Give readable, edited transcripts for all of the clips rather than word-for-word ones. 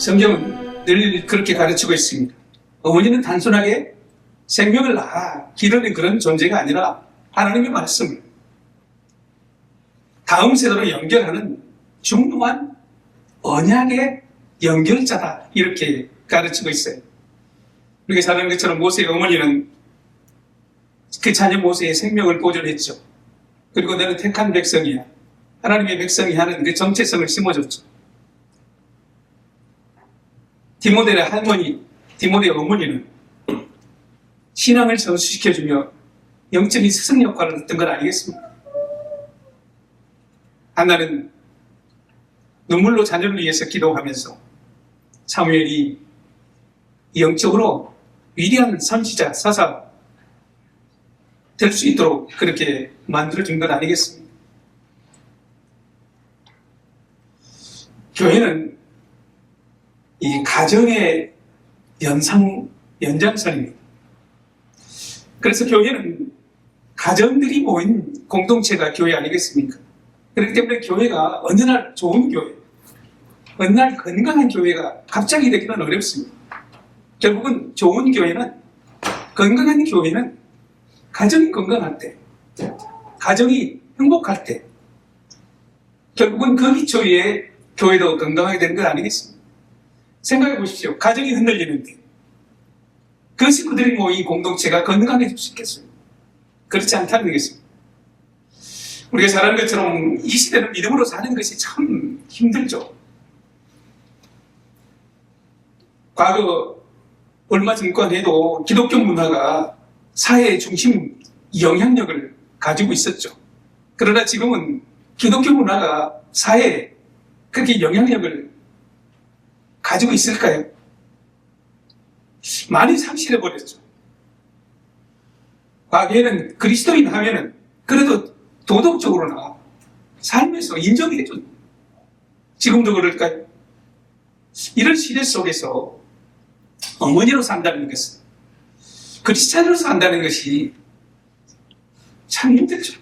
성경은 늘 그렇게 가르치고 있습니다. 어머니는 단순하게 생명을 기르는 그런 존재가 아니라 하나님의 말씀을 다음 세대로 연결하는 중요한 언약의 연결자다, 이렇게 가르치고 있어요. 우리가 잘 아는 것처럼 모세의 어머니는 그 자녀 모세의 생명을 보존했죠. 그리고 너는 택한 백성이야, 하나님의 백성이 하는 그 정체성을 심어줬죠. 디모데의 할머니, 디모데의 어머니는 신앙을 전수시켜주며 영적인 스승 역할을 했던 건 아니겠습니까? 한나는 눈물로 자녀를 위해서 기도하면서 사무엘이 영적으로 위대한 선지자, 사사 될 수 있도록 그렇게 만들어준 건 아니겠습니까? 교회는 이 가정의 연장선입니다. 그래서 교회는 가정들이 모인 공동체가 교회 아니겠습니까? 그렇기 때문에 교회가 어느 날 좋은 교회, 어느 날 건강한 교회가 갑자기 되기는 어렵습니다. 결국은 좋은 교회는, 건강한 교회는 가정이 건강할 때, 가정이 행복할 때, 결국은 그 기초 위에 교회도 건강하게 되는 것 아니겠습니까? 생각해 보십시오. 가정이 흔들리는데 그 식구들이 모인 공동체가 건강해질 수 있겠어요? 그렇지 않다는 거겠습니다. 우리가 잘 아는 것처럼 이 시대는 믿음으로 사는 것이 참 힘들죠. 과거 얼마 전까지 해도 기독교 문화가 사회의 중심 영향력을 가지고 있었죠. 그러나 지금은 기독교 문화가 사회에 그렇게 영향력을 가지고 있을까요? 많이 상실해버렸죠. 과거에는 그리스도인 하면은 그래도 도덕적으로나 삶에서 인정해줘. 지금도 그럴까요? 이런 시대 속에서 어머니로 산다는 것은, 크리스찬으로 산다는 것이 참 힘들죠.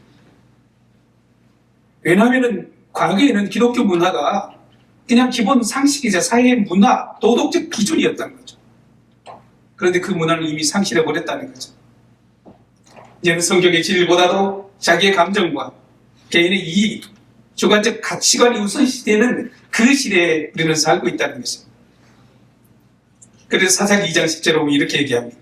왜냐하면 과거에는 기독교 문화가 그냥 기본 상식이자 사회의 문화, 도덕적 기준이었다는 거죠. 그런데 그 문화는 이미 상실해버렸다는 거죠. 이제는 성경의 진리보다도 자기의 감정과 개인의 이익, 주관적 가치관이 우선시되는 그 시대에 우리는 살고 있다는 것입니다. 그래서 사사기 2장 10절에 보면 이렇게 얘기합니다.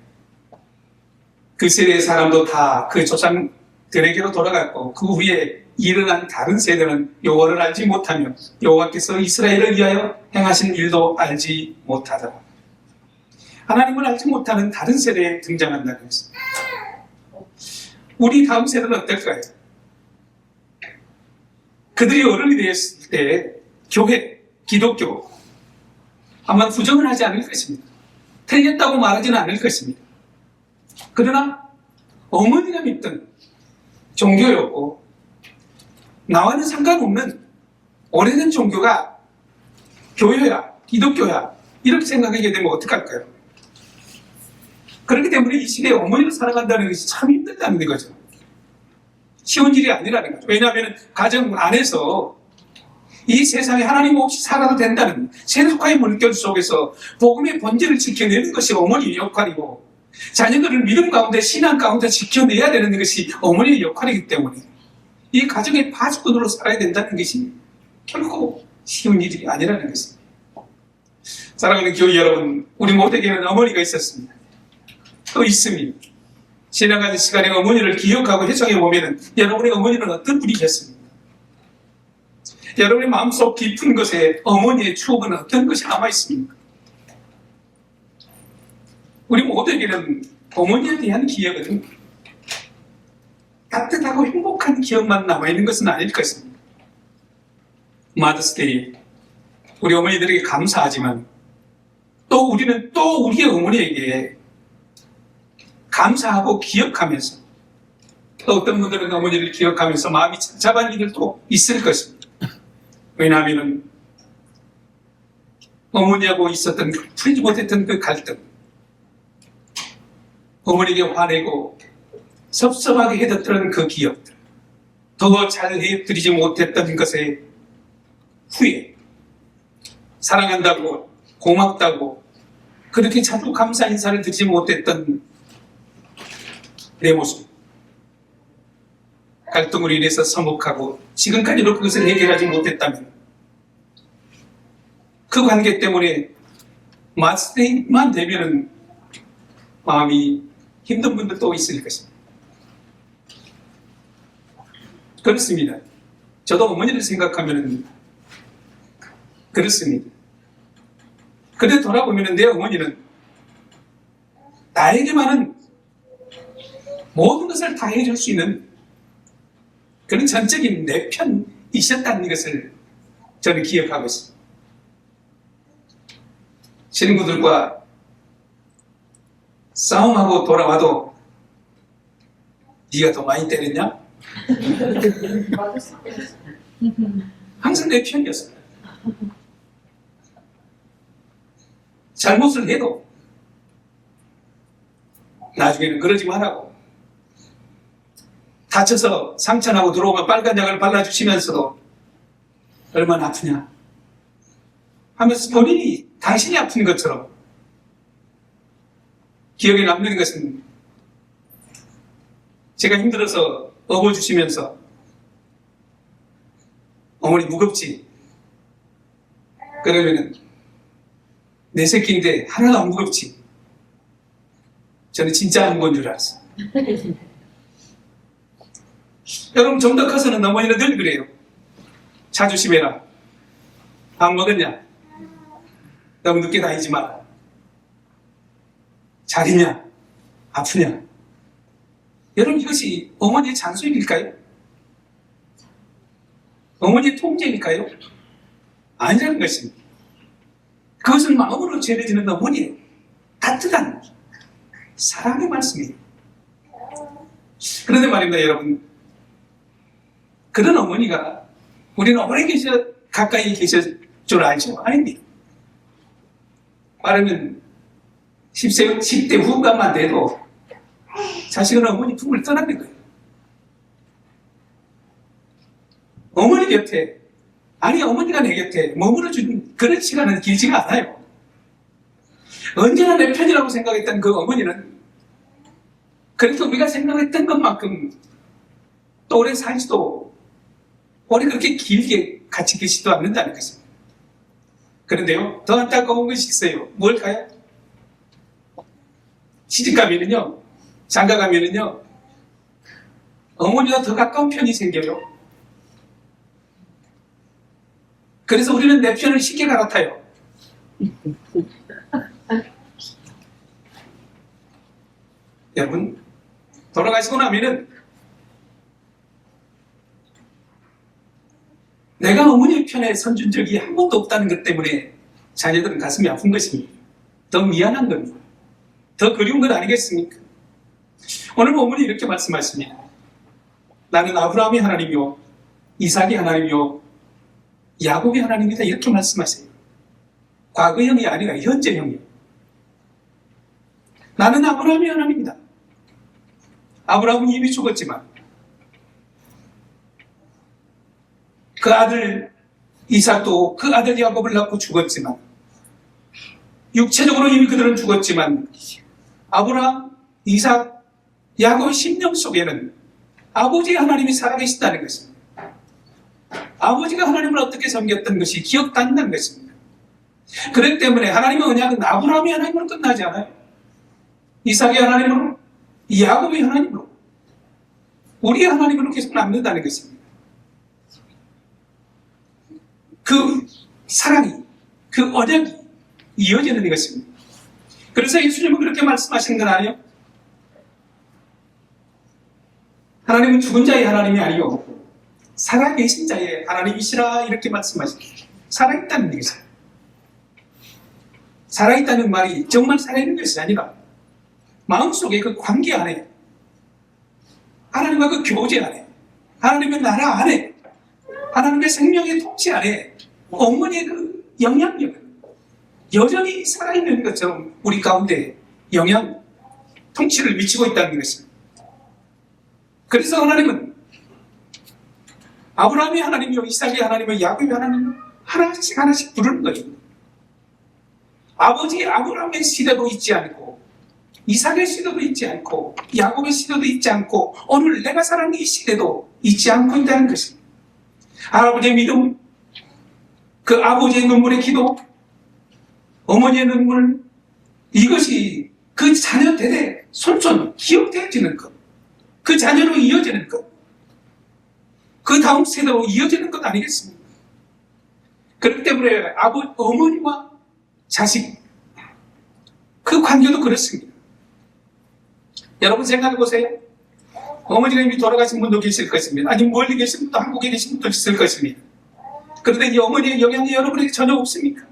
그 세대의 사람도 다 그 조상들에게로 돌아갔고 그 후에 일어난 다른 세대는 여호와를 알지 못하며 여호와께서 이스라엘을 위하여 행하신 일도 알지 못하더라. 하나님을 알지 못하는 다른 세대에 등장한다는 것입니다. 우리 다음 세대는 어떨까요? 그들이 어른이 되었을 때 교회, 기독교 아마 부정을 하지 않을 것입니다. 틀렸다고 말하지는 않을 것입니다. 그러나 어머니가 믿던 종교였고 나와는 상관없는 오래된 종교가 교회야, 기독교야, 이렇게 생각하게 되면 어떡할까요? 그렇기 때문에 이 시대에 어머니를 사랑한다는 것이 참 힘들다는 거죠. 쉬운 일이 아니라는 거죠. 왜냐하면 가정 안에서 이 세상에 하나님 없이 살아도 된다는 세속화의 물결 속에서 복음의 본질을 지켜내는 것이 어머니의 역할이고, 자녀들을 믿음 가운데, 신앙 가운데 지켜내야 되는 것이 어머니의 역할이기 때문에 이 가정의 파수꾼으로 살아야 된다는 것이 결코 쉬운 일이 아니라는 것입니다. 사랑하는 교회 여러분, 우리 모두에게는 어머니가 있었습니다. 또 있습니다. 지나가는 시간에 어머니를 기억하고 회상해 보면 여러분의 어머니는 어떤 분이셨습니까? 여러분의 마음속 깊은 곳에 어머니의 추억은 어떤 것이 남아있습니까? 우리 모두에게는 어머니에 대한 기억은 따뜻하고 행복한 기억만 남아있는 것은 아닐 것입니다. 마더스데이, 우리 어머니들에게 감사하지만 또 우리는 또 우리의 어머니에게 감사하고 기억하면서, 또 어떤 분들은 어머니를 기억하면서 마음이 착잡한 일들도 있을 것입니다. 왜냐하면 어머니하고 있었던 풀지 못했던 그 갈등, 어머니에게 화내고 섭섭하게 해뒀던 그 기억들, 더 잘 해드리지 못했던 것의 후회, 사랑한다고 고맙다고 그렇게 자주 감사 인사를 드리지 못했던 내 모습, 갈등으로 인해서 서먹하고 지금까지도 그것을 해결하지 못했다면 그 관계 때문에 마스테이만 되면은 마음이 힘든 분들도 있을 것입니다. 그렇습니다. 저도 어머니를 생각하면 그렇습니다. 그런데 돌아보면 내 어머니는 나에게만은 모든 것을 다 해줄 수 있는 그런 전적인 내 편이셨다는 것을 저는 기억하고 있습니다. 친구들과 싸움하고 돌아와도 네가 더 많이 때렸냐? 항상 내 편이었어요. 잘못을 해도 나중에는 그러지 말라고, 다쳐서 상처나고 들어오면 빨간 약을 발라주시면서도 얼마나 아프냐 하면서 본인이 당신이 아픈 것처럼 기억에 남는 것은 제가 힘들어서 업어주시면서 어머니 무겁지? 그러면은 내 새끼인데 하나도 안 무겁지? 저는 진짜 안 무거운 줄 알았어요. 여러분 좀 더 커서는 어머니는 늘 그래요. 자주심 해라. 밥 먹었냐? 너무 늦게 다니지 마라. 잘 있냐? 아프냐? 여러분 이것이 어머니의 잔소리일까요? 어머니의 통제일까요? 아니라는 것입니다. 그것은 마음으로 전해지는 어머니의 따뜻한 사랑의 말씀이에요. 그런데 말입니다, 여러분. 그런 어머니가 우리는 오래 가까이 계실 줄 알죠? 아닙니다. 말하면 10대 후반만 돼도 자식은 어머니 품을 떠나는 거예요. 어머니 곁에, 아니 어머니가 내 곁에 머물러준 그런 시간은 길지가 않아요. 언제나 내 편이라고 생각했던 그 어머니는 그래서 우리가 생각했던 것만큼 또 오래 살지도 오래 그렇게 길게 같이 계시지도 않는다는 것입니다. 그런데요, 더 안타까운 것이 있어요. 뭘까요? 시집가면은요, 장가가면은요, 어머니와 더 가까운 편이 생겨요. 그래서 우리는 내 편을 쉽게 갈아타요. 여러분, 돌아가시고 나면은 내가 어머니의 편에 선준 적이 한 번도 없다는 것 때문에 자녀들은 가슴이 아픈 것입니다. 더 미안한 겁니다. 더 그리운 것 아니겠습니까? 오늘 어머니 이렇게 말씀하십니다. 나는 아브라함의 하나님이요, 이삭의 하나님이요, 야곱의 하나님이다. 이렇게 말씀하세요. 과거형이 아니라 현재형이요. 나는 아브라함의 하나님이다. 아브라함은 이미 죽었지만 그 아들 이삭도 그 아들 야곱을 낳고 죽었지만, 육체적으로 이미 그들은 죽었지만 아브라함, 이삭, 야곱의 심령 속에는 아버지 하나님이 살아계신다는 것입니다. 아버지가 하나님을 어떻게 섬겼던 것이 기억난다는 것입니다. 그렇기 때문에 하나님의 언약은 아브라함의 하나님으로 끝나지 않아요. 이삭의 하나님으로, 야곱의 하나님으로, 우리의 하나님으로 계속 남는다는 것입니다. 그 사랑이, 그 언약이 이어지는 것입니다. 그래서 예수님은 그렇게 말씀하신 건 아니에요. 하나님은 죽은 자의 하나님이 아니요, 살아계신 자의 하나님이시라 이렇게 말씀하십니다. 살아있다는 것이에요. 살아있다는 말이 정말 살아있는 것이 아니라 마음속에 그 관계 안에, 하나님과 그 교제 안에, 하나님의 나라 안에, 하나님의 생명의 통치 안에 어머니의 그 영향력은 여전히 살아있는 것처럼 우리 가운데 영향, 통치를 미치고 있다는 것입니다. 그래서 하나님은 아브라함의 하나님이요, 이삭의 하나님이요, 야곱의 하나님이요, 하나씩 하나씩 부르는 거예요. 아버지 아브라함의 시대도 있지 않고 이삭의 시대도 있지 않고 야곱의 시대도 있지 않고 오늘 내가 살아가는 이 시대도 있지 않고 있다는 것입니다. 할아버지의 믿음, 그 아버지의 눈물의 기도, 어머니의 눈물, 이것이 그 자녀 대대 손손 기억되어지는 것, 그 자녀로 이어지는 것, 그 다음 세대로 이어지는 것 아니겠습니까? 그렇기 때문에 어머니와 자식, 그 관계도 그렇습니다. 여러분 생각해 보세요. 어머니가 이미 돌아가신 분도 계실 것입니다. 아니 멀리 계신 분도 한국에 계신 분도 있을 것입니다. 그런데 이 어머니의 영향이 여러분에게 전혀 없습니까?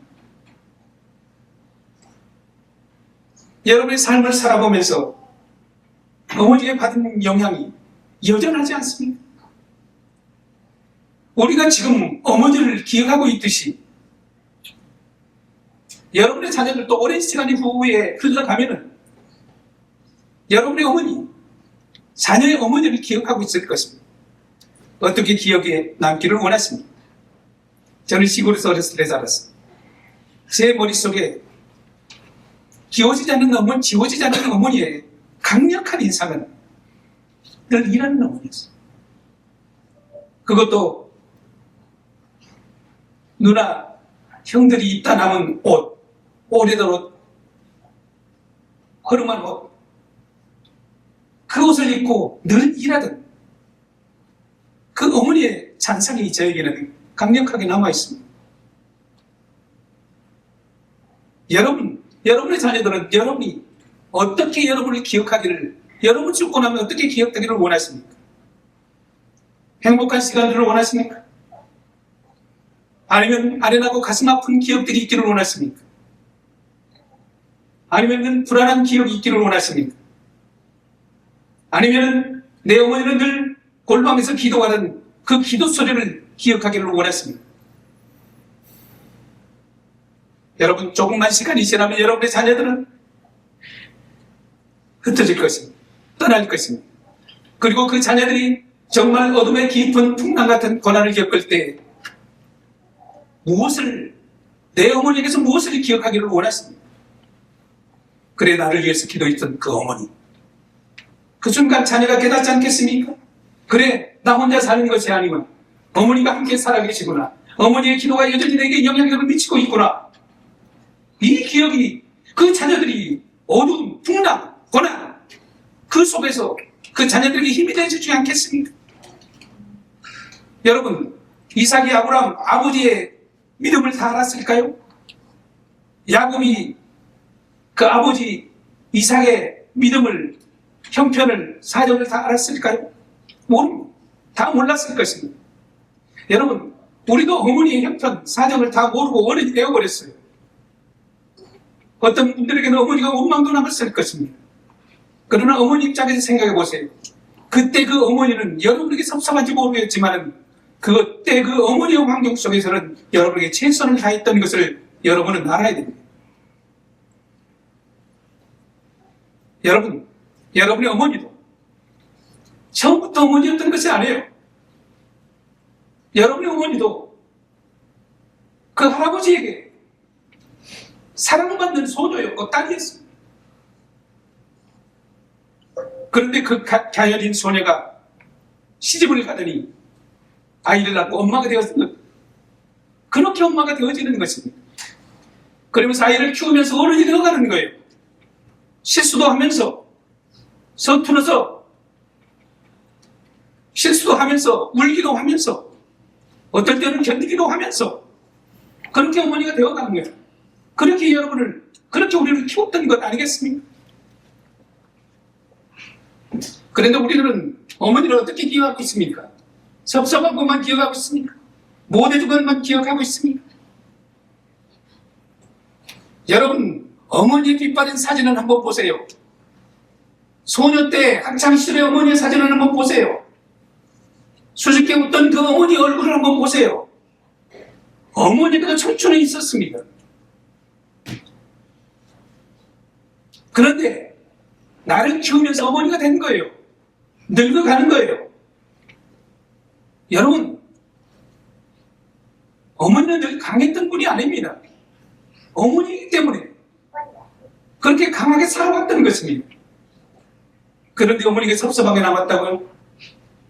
여러분의 삶을 살아보면서 어머니에 받은 영향이 여전하지 않습니까? 우리가 지금 어머니를 기억하고 있듯이 여러분의 자녀들도 오랜 시간이 후에 흘러가면은 여러분의 어머니, 자녀의 어머니를 기억하고 있을 것입니다. 어떻게 기억에 남기를 원하십니까? 저는 시골에서 어렸을 때 자랐어요. 제 머릿속에 지워지지 않는 어머니의 강력한 인상은 늘 일하는 어머니였어요. 그것도 누나, 형들이 입다 남은 옷, 오래된 옷, 허름한 옷, 그 옷을 입고 늘 일하던 그 어머니의 잔상이 저에게는 강력하게 남아있습니다. 여러분의 자녀들은 여러분이 어떻게 여러분을 기억하기를, 여러분 죽고 나면 어떻게 기억되기를 원하십니까? 행복한 시간들을 원하십니까? 아니면 아련하고 가슴 아픈 기억들이 있기를 원하십니까? 아니면 불안한 기억이 있기를 원하십니까? 아니면 내 어머니는 늘 골방에서 기도하는 그 기도 소리를 기억하기를 원하십니까? 여러분, 조금만 시간이 지나면 여러분의 자녀들은 흩어질 것입니다. 떠날 것입니다. 그리고 그 자녀들이 정말 어둠의 깊은 풍랑 같은 고난을 겪을 때 내 어머니에게서 무엇을 기억하기를 원하십니까? 그래, 나를 위해서 기도했던 그 어머니. 그 순간 자녀가 깨닫지 않겠습니까? 그래, 나 혼자 사는 것이 아니구나. 어머니가 함께 살아계시구나. 어머니의 기도가 여전히 내게 영향력을 미치고 있구나. 이 기억이, 그 자녀들이 어두운 풍랑, 고난, 그 속에서 그 자녀들에게 힘이 되어주지 않겠습니까? 여러분, 이삭이 아브라함 아버지의 믿음을 다 알았을까요? 야곱이 그 아버지 이삭의 믿음을, 형편을, 사정을 다 알았을까요? 모릅니다. 다 몰랐을 것입니다. 여러분, 우리도 어머니의 형편, 사정을 다 모르고 어른이 되어버렸어요. 어떤 분들에게는 어머니가 원망도 남았을 것입니다. 그러나 어머니 입장에서 생각해 보세요. 그때 그 어머니는 여러분에게 섭섭한지 모르겠지만 그때 그 어머니의 환경 속에서는 여러분에게 최선을 다했던 것을 여러분은 알아야 됩니다. 여러분의 어머니도 처음부터 어머니였던 것이 아니에요. 여러분의 어머니도 그 할아버지에게 사랑받는 소녀였고 딸이었습니다. 그런데 그 가녀린 소녀가 시집을 가더니 아이를 낳고 엄마가 되었습니다. 그렇게 엄마가 되어지는 것입니다. 그러면서 아이를 키우면서 어른이 되어가는 거예요. 실수도 하면서, 서툴러서, 실수도 하면서, 울기도 하면서, 어떨 때는 견디기도 하면서, 그렇게 어머니가 되어가는 거예요. 그렇게 우리를 키웠던 것 아니겠습니까? 그런데 우리는 어머니를 어떻게 기억하고 있습니까? 섭섭한 것만 기억하고 있습니까? 못해준 것만 기억하고 있습니까? 여러분, 어머니의 빛바랜 사진을 한번 보세요. 소녀 때 학창시절의 어머니의 사진을 한번 보세요. 수줍게 웃던 그 어머니 얼굴을 한번 보세요. 어머니가 청춘에 있었습니다. 그런데 나를 키우면서 어머니가 된 거예요. 늙어가는 거예요. 여러분, 어머니는 늘 강했던 분이 아닙니다. 어머니이기 때문에 그렇게 강하게 살아왔던 것입니다. 그런데 어머니가 섭섭하게 남았다고요?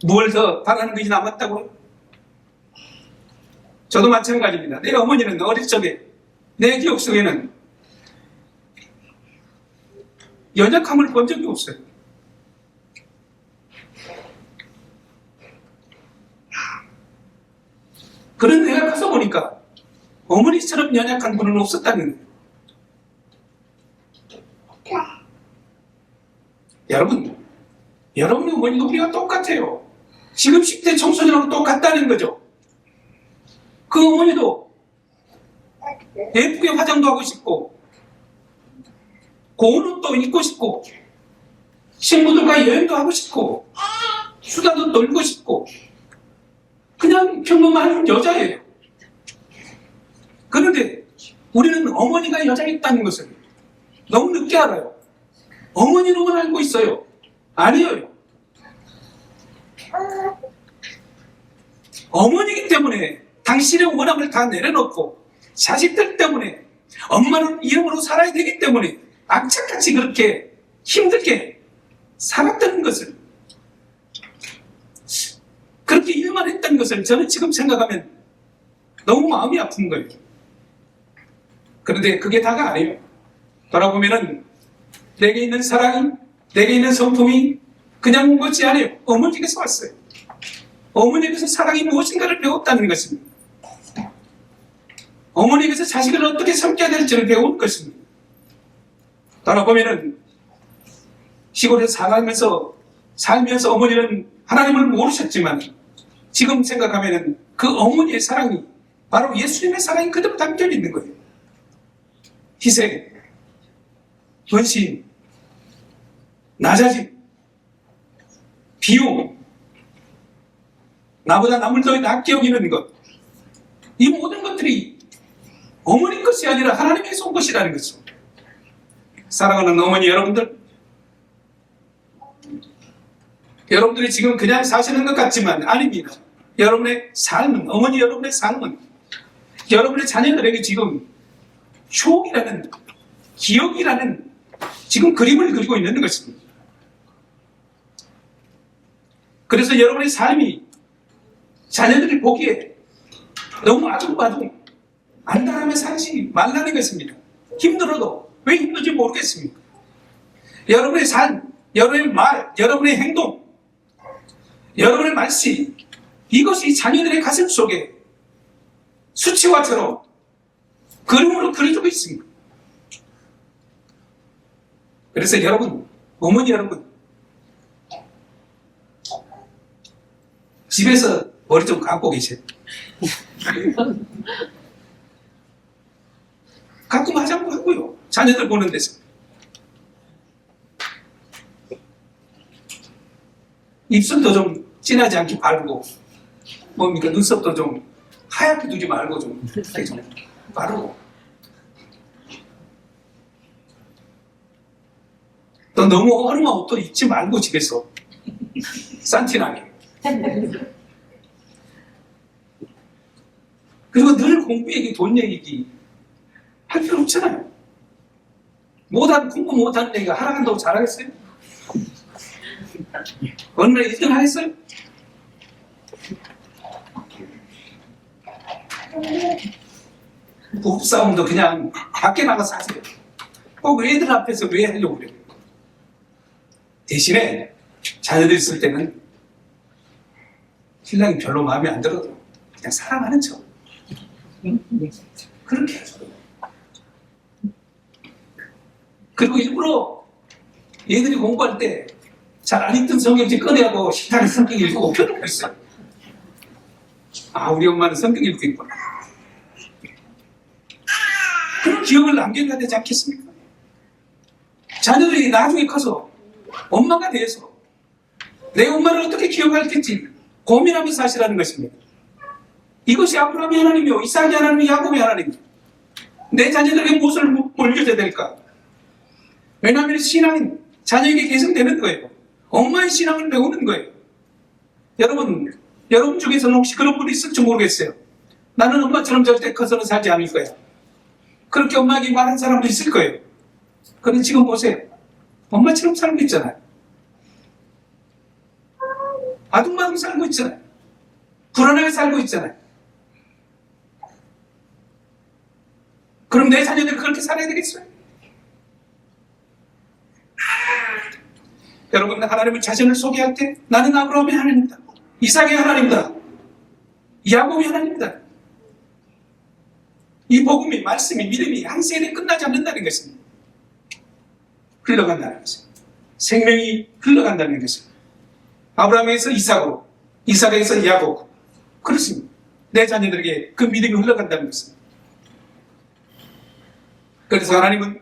뭘 더 바라는 것이 남았다고요? 저도 마찬가지입니다. 내 어머니는 어릴 적에 내 기억 속에는 연약함을 본 적이 없어요. 그런 내가 가서 보니까 어머니처럼 연약한 분은 없었다는 거예요. 여러분의 어머니도 우리가 똑같아요. 지금 10대 청소년하고 똑같다는 거죠. 그 어머니도 예쁘게 화장도 하고 싶고 고운 옷도 입고 싶고 친구들과 여행도 하고 싶고 수다도 놀고 싶고 그냥 평범한 여자예요. 그런데 우리는 어머니가 여자였다는 것을 너무 늦게 알아요. 어머니로만 알고 있어요. 아니에요. 어머니이기 때문에 당신의 원함을 다 내려놓고 자식들 때문에 엄마는 이름으로 살아야 되기 때문에 악착같이 그렇게 힘들게 살았다는 것을, 그렇게 일만 했다는 것을 저는 지금 생각하면 너무 마음이 아픈 거예요. 그런데 그게 다가 아니에요. 돌아보면은 내게 있는 사랑이, 내게 있는 성품이 그냥 온 것이 아니에요. 어머니께서 왔어요. 어머니께서 사랑이 무엇인가를 배웠다는 것입니다. 어머니께서 자식을 어떻게 섬겨야 될지를 배운 것입니다. 돌아보면은 시골에서 살면서 어머니는 하나님을 모르셨지만 지금 생각하면은 그 어머니의 사랑이 바로 예수님의 사랑이 그대로 담겨 있는 거예요. 희생, 헌신, 낮아짐, 비움, 나보다 남을 더 낮게 여기는 것, 이 모든 것들이 어머니 것이 아니라 하나님께서 온 것이라는 거죠. 사랑하는 어머니 여러분들이 지금 그냥 사시는 것 같지만 아닙니다. 여러분의 삶은, 어머니 여러분의 삶은 여러분의 자녀들에게 지금 추억이라는, 기억이라는 지금 그림을 그리고 있는 것입니다. 그래서 여러분의 삶이 자녀들이 보기에 너무 아둥바둥 안달하며 살지 말라는 것입니다. 힘들어도 왜 힘든지 모르겠습니까? 여러분의 삶, 여러분의 말, 여러분의 행동, 여러분의 말씀, 이것이 자녀들의 가슴 속에 수치화처럼 그림으로 그려지고 있습니다. 그래서 여러분, 어머니 여러분, 집에서 머리 좀 감고 계세요. 가끔 화장도 하고요. 자녀들 보는 데서. 입술도 좀 진하지 않게 바르고, 뭡니까, 눈썹도 좀 하얗게 두지 말고 좀 바르고. 또 너무 얼음 옷도 입지 말고 집에서 산티나게. 그리고 늘 공부 얘기, 돈 얘기 할 필요 없잖아요. 공부 못하는 얘기가 하락한다고 잘하겠어요? 어느 날 1등 하겠어요? 부부싸움도 그냥 밖에 나가서 하세요. 꼭 애들 앞에서 왜 하려고 그래요? 대신에 자녀들 있을 때는 신랑이 별로 마음에 안 들어도 그냥 사랑하는 척 그렇게 해줘. 그리고 일부러 얘들이 공부할 때 잘 안 읽던 성경책 꺼내고 식탁에 성경 읽고 펴놓고 있어요. 아, 우리 엄마는 성경 읽고 있구나. 그런 기억을 남겨야 되지 않겠습니까? 자녀들이 나중에 커서 엄마가 돼서 내 엄마를 어떻게 기억할지 고민하면서 사시라는 것입니다. 이것이 아브라함의 하나님이요, 이삭의 하나님이, 야곱의 하나님이요. 내 자녀들에게 무엇을 물려줘야 될까? 왜냐하면 신앙은 자녀에게 계승되는 거예요. 엄마의 신앙을 배우는 거예요. 여러분 중에서는 혹시 그런 분이 있을지 모르겠어요. 나는 엄마처럼 절대 커서는 살지 않을 거야. 그렇게 엄마에게 말한 사람도 있을 거예요. 그런데 지금 보세요. 엄마처럼 살고 있잖아요. 아둥바둥 살고 있잖아요. 불안하게 살고 있잖아요. 그럼 내 자녀들이 그렇게 살아야 되겠어요? 여러분, 하나님의 자신을 소개할 때 나는 아브라함의 하나님이다, 이삭의 하나님이다, 야곱의 하나님이다. 이 복음이, 말씀이, 믿음이 한 세대에 끝나지 않는다는 것입니다. 흘러간다는 것입니다. 생명이 흘러간다는 것입니다. 아브라함에서 이삭으로, 이삭에서 야곱. 그렇습니다. 내 자녀들에게 그 믿음이 흘러간다는 것입니다. 그래서 하나님은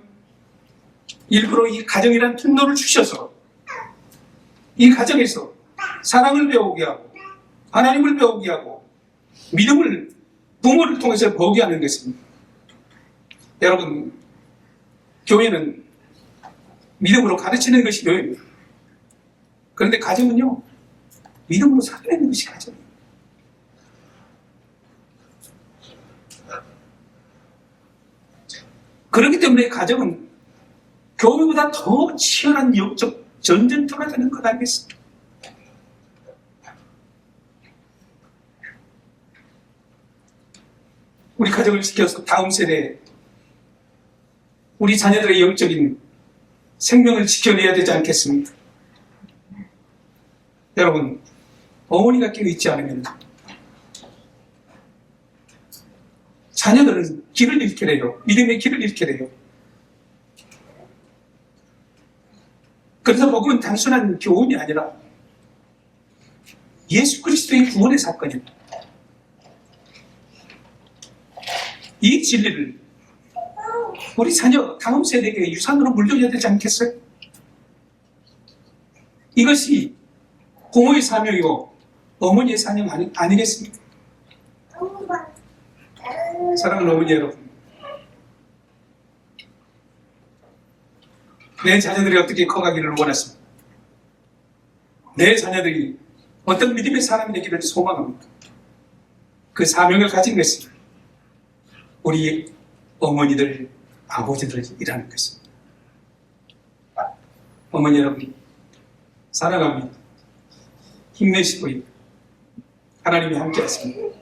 일부러 이 가정이라는 통로를 주셔서 이 가정에서 사랑을 배우게 하고 하나님을 배우게 하고 믿음을 부모를 통해서 배우게 하는 것입니다. 여러분, 교회는 믿음으로 가르치는 것이 교회입니다. 그런데 가정은요, 믿음으로 살아내는 것이 가정입니다. 그렇기 때문에 가정은 교회보다 더 치열한 영적 전쟁터가 되는 것 아니겠습니까? 우리 가정을 지켜서 다음 세대에 우리 자녀들의 영적인 생명을 지켜내야 되지 않겠습니까? 여러분, 어머니가 깨어있지 않으면 자녀들은 길을 잃게 돼요. 믿음의 길을 잃게 돼요. 그래서 복음은 단순한 교훈이 아니라 예수 그리스도의 구원의 사건입니다. 이 진리를 우리 자녀, 다음 세대에게 유산으로 물려줘야 되지 않겠어요? 이것이 부모의 사명이고 어머니의 사명 아니겠습니까? 사랑하는 어머니 여러분, 내 자녀들이 어떻게 커가기를 원하십니까? 내 자녀들이 어떤 믿음의 사람이 되기를 소망합니까? 그 사명을 가진 것이 우리 어머니들, 아버지들이라는 것입니다. 어머니 여러분, 사랑합니다. 힘내시고요. 하나님이 함께 하십니다.